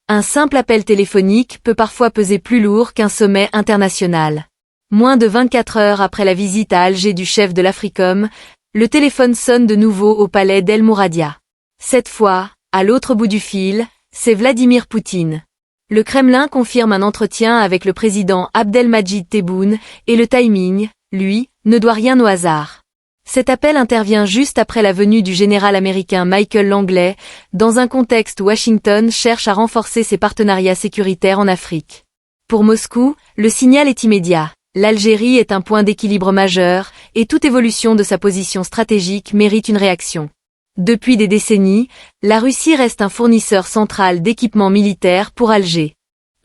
Un simple appel téléphonique peut parfois peser plus lourd qu'un sommet international. Moins de 24 heures après la visite à Alger du chef de l'Africom, le téléphone sonne de nouveau au palais d'El Mouradia. Cette fois, à l'autre bout du fil, c'est Vladimir Poutine. Le Kremlin confirme un entretien avec le président Abdelmadjid Tebboune et le timing, lui, ne doit rien au hasard. Cet appel intervient juste après la venue du général américain Michael Langley, dans un contexte où Washington cherche à renforcer ses partenariats sécuritaires en Afrique. Pour Moscou, le signal est immédiat. L'Algérie est un point d'équilibre majeur, et toute évolution de sa position stratégique mérite une réaction. Depuis des décennies, la Russie reste un fournisseur central d'équipements militaires pour Alger.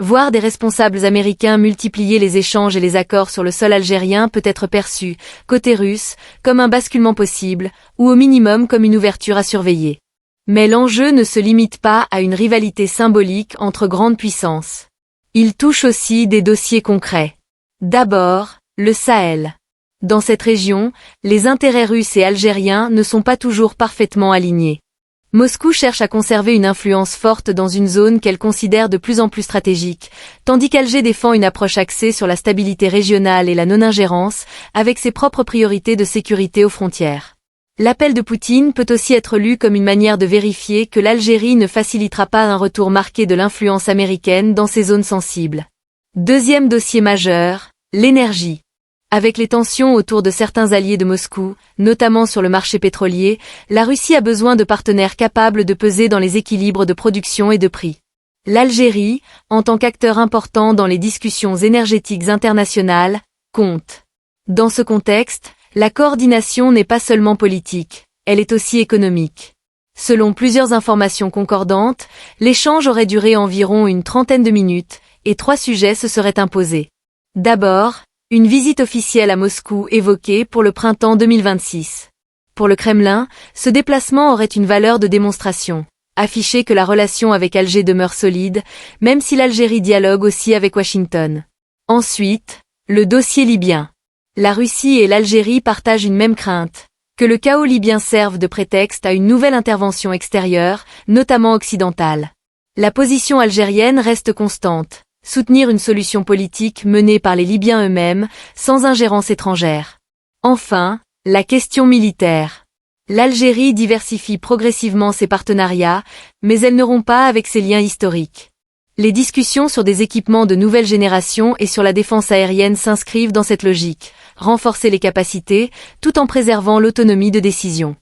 Voir des responsables américains multiplier les échanges et les accords sur le sol algérien peut être perçu, côté russe, comme un basculement possible, ou au minimum comme une ouverture à surveiller. Mais l'enjeu ne se limite pas à une rivalité symbolique entre grandes puissances. Il touche aussi des dossiers concrets. D'abord, le Sahel. Dans cette région, les intérêts russes et algériens ne sont pas toujours parfaitement alignés. Moscou cherche à conserver une influence forte dans une zone qu'elle considère de plus en plus stratégique, tandis qu'Alger défend une approche axée sur la stabilité régionale et la non-ingérence, avec ses propres priorités de sécurité aux frontières. L'appel de Poutine peut aussi être lu comme une manière de vérifier que l'Algérie ne facilitera pas un retour marqué de l'influence américaine dans ces zones sensibles. Deuxième dossier majeur, l'énergie. Avec les tensions autour de certains alliés de Moscou, notamment sur le marché pétrolier, la Russie a besoin de partenaires capables de peser dans les équilibres de production et de prix. L'Algérie, en tant qu'acteur important dans les discussions énergétiques internationales, compte. Dans ce contexte, la coordination n'est pas seulement politique, elle est aussi économique. Selon plusieurs informations concordantes, l'échange aurait duré environ une trentaine de minutes, et 3 sujets se seraient imposés. D'abord, une visite officielle à Moscou évoquée pour le printemps 2026. Pour le Kremlin, ce déplacement aurait une valeur de démonstration, afficher que la relation avec Alger demeure solide, même si l'Algérie dialogue aussi avec Washington. Ensuite, le dossier libyen. La Russie et l'Algérie partagent une même crainte, que le chaos libyen serve de prétexte à une nouvelle intervention extérieure, notamment occidentale. La position algérienne reste constante. Soutenir une solution politique menée par les Libyens eux-mêmes, sans ingérence étrangère. Enfin, la question militaire. L'Algérie diversifie progressivement ses partenariats, mais elle ne rompt pas avec ses liens historiques. Les discussions sur des équipements de nouvelle génération et sur la défense aérienne s'inscrivent dans cette logique, renforcer les capacités, tout en préservant l'autonomie de décision.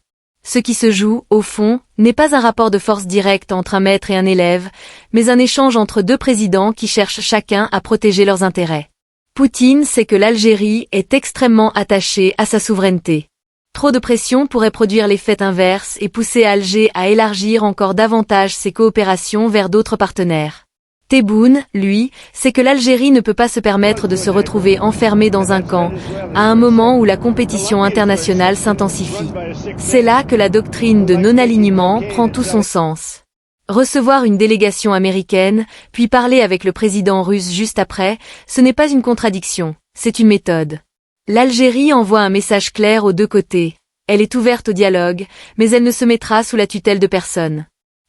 Ce qui se joue, au fond, n'est pas un rapport de force direct entre un maître et un élève, mais un échange entre 2 présidents qui cherchent chacun à protéger leurs intérêts. Poutine sait que l'Algérie est extrêmement attachée à sa souveraineté. Trop de pression pourrait produire l'effet inverse et pousser Alger à élargir encore davantage ses coopérations vers d'autres partenaires. Tebboune, lui, sait que l'Algérie ne peut pas se permettre de se retrouver enfermée dans un camp, à un moment où la compétition internationale s'intensifie. C'est là que la doctrine de non-alignement prend tout son sens. Recevoir une délégation américaine, puis parler avec le président russe juste après, ce n'est pas une contradiction, c'est une méthode. L'Algérie envoie un message clair aux 2 côtés. Elle est ouverte au dialogue, mais elle ne se mettra sous la tutelle de personne.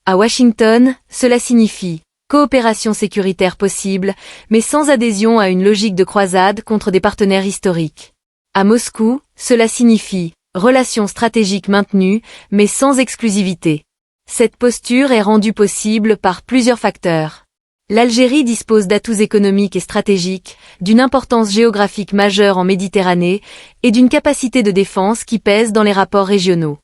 À Washington, cela signifie coopération sécuritaire possible, mais sans adhésion à une logique de croisade contre des partenaires historiques. À Moscou, cela signifie relations stratégiques maintenues, mais sans exclusivité. Cette posture est rendue possible par plusieurs facteurs. L'Algérie dispose d'atouts économiques et stratégiques, d'une importance géographique majeure en Méditerranée, et d'une capacité de défense qui pèse dans les rapports régionaux.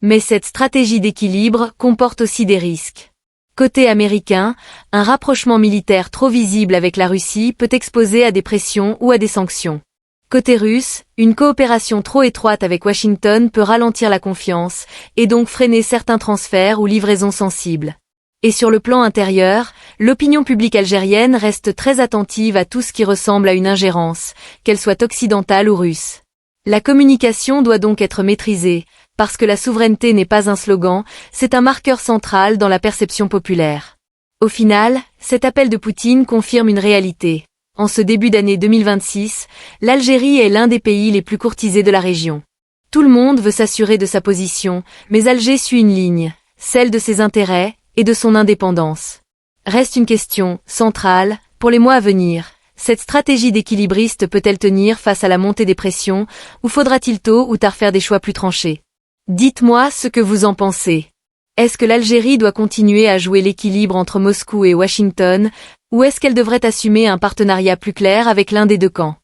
Mais cette stratégie d'équilibre comporte aussi des risques. Côté américain, un rapprochement militaire trop visible avec la Russie peut exposer à des pressions ou à des sanctions. Côté russe, une coopération trop étroite avec Washington peut ralentir la confiance, et donc freiner certains transferts ou livraisons sensibles. Et sur le plan intérieur, l'opinion publique algérienne reste très attentive à tout ce qui ressemble à une ingérence, qu'elle soit occidentale ou russe. La communication doit donc être maîtrisée, parce que la souveraineté n'est pas un slogan, c'est un marqueur central dans la perception populaire. Au final, cet appel de Poutine confirme une réalité. En ce début d'année 2026, l'Algérie est l'un des pays les plus courtisés de la région. Tout le monde veut s'assurer de sa position, mais Alger suit une ligne, celle de ses intérêts et de son indépendance. Reste une question centrale pour les mois à venir. Cette stratégie d'équilibriste peut-elle tenir face à la montée des pressions, ou faudra-t-il tôt ou tard faire des choix plus tranchés? Dites-moi ce que vous en pensez. Est-ce que l'Algérie doit continuer à jouer l'équilibre entre Moscou et Washington, ou est-ce qu'elle devrait assumer un partenariat plus clair avec l'un des deux camps?